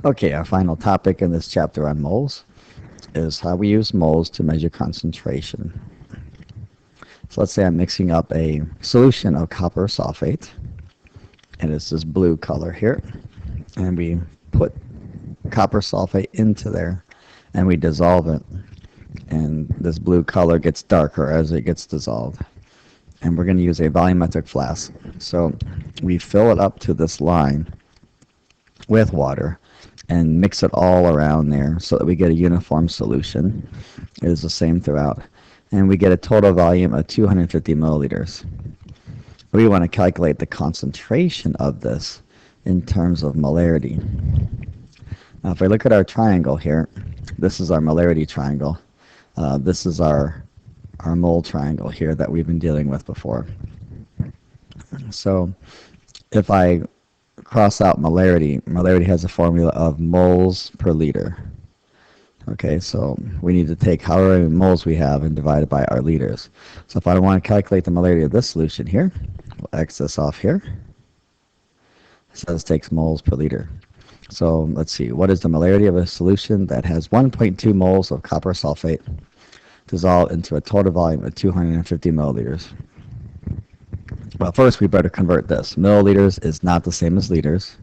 Okay, our final topic in this chapter on moles is how we use moles to measure concentration. So let's say I'm mixing up a solution of copper sulfate, and it's this blue color here, and we put copper sulfate into there, and we dissolve it, and this blue color gets darker as it gets dissolved. And we're going to use a volumetric flask. So we fill it up to this line with water and mix it all around there so that we get a uniform solution. It is the same throughout. And we get a total volume of 250 milliliters. We want to calculate the concentration of this in terms of molarity. Now, if we look at our triangle here, this is our molarity triangle. This is our mole triangle here that we've been dealing with before. So if I cross out molarity, molarity has a formula of moles per liter. Okay, so we need to take however many moles we have and divide it by our liters. So if I want to calculate the molarity of this solution here, we'll X this off here. It says takes moles per liter. So let's see, what is the molarity of a solution that has 1.2 moles of copper sulfate dissolved into a total volume of 250 milliliters? Well, first we better convert this. Milliliters is not the same as liters.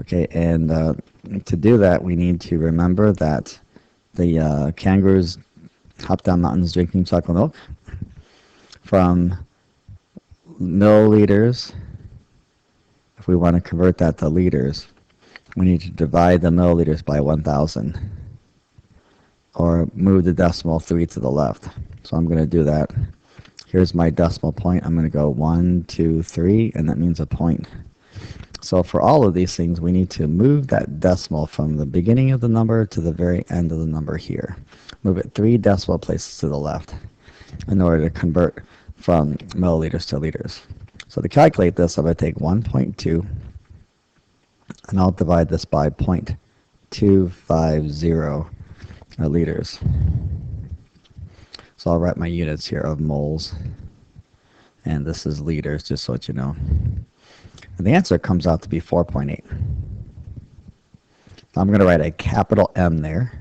Okay, and to do that, we need to remember that the kangaroos hop down mountains drinking chocolate milk. From milliliters, if we want to convert that to liters, we need to divide the milliliters by 1,000, or move the decimal 3 to the left. So I'm going to do that. Here's my decimal point. I'm going to go 1, 2, 3, and that means a point. So for all of these things, we need to move that decimal from the beginning of the number to the very end of the number here. Move it 3 decimal places to the left in order to convert from milliliters to liters. So to calculate this, I'm going to take 1.2, and I'll divide this by 0.250 liters. So I'll write my units here of moles, and this is liters, just so that you know. And the answer comes out to be 4.8. I'm going to write a capital M there,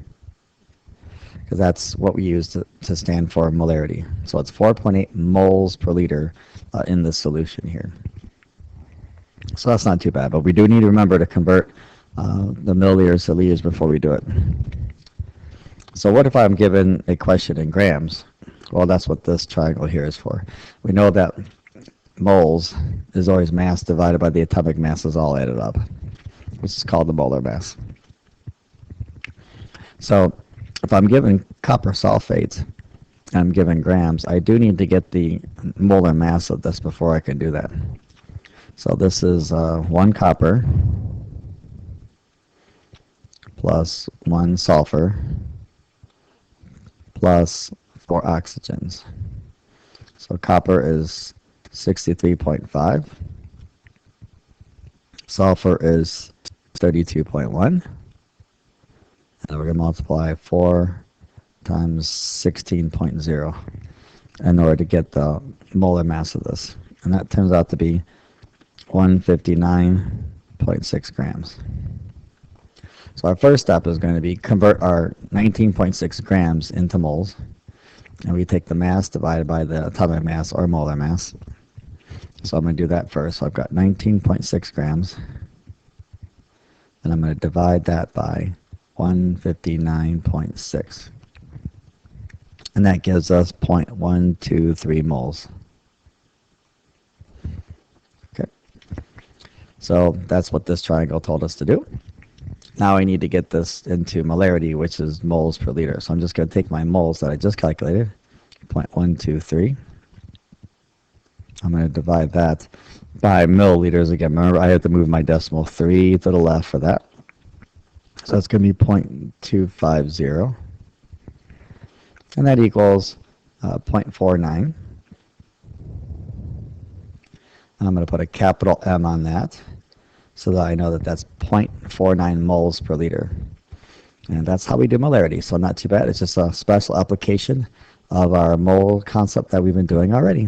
because that's what we use to stand for molarity. So it's 4.8 moles per liter in this solution here. So that's not too bad, but we do need to remember to convert the milliliters to liters before we do it. So what if I'm given a question in grams? Well, that's what this triangle here is for. We know that moles is always mass divided by the atomic masses all added up, which is called the molar mass. So if I'm given copper sulfate and I'm given grams, I do need to get the molar mass of this before I can do that. So this is 1 copper plus 1 sulfur plus 4 oxygens. So copper is 63.5. Sulfur is 32.1. And we're going to multiply 4 times 16.0 in order to get the molar mass of this. And that turns out to be 159.6 grams. So our first step is going to be convert our 19.6 grams into moles. And we take the mass divided by the atomic mass, or molar mass. So I'm going to do that first. So I've got 19.6 grams. And I'm going to divide that by 159.6. And that gives us 0.123 moles. Okay. So that's what this triangle told us to do. Now I need to get this into molarity, which is moles per liter. So I'm just going to take my moles that I just calculated, 0.123. I'm going to divide that by milliliters again. Remember, I have to move my decimal 3 to the left for that. So that's going to be 0.250. And that equals 0.49. I'm going to put a capital M on that, so that I know that that's 0.49 moles per liter. And that's how we do molarity. So not too bad. It's just a special application of our mole concept that we've been doing already.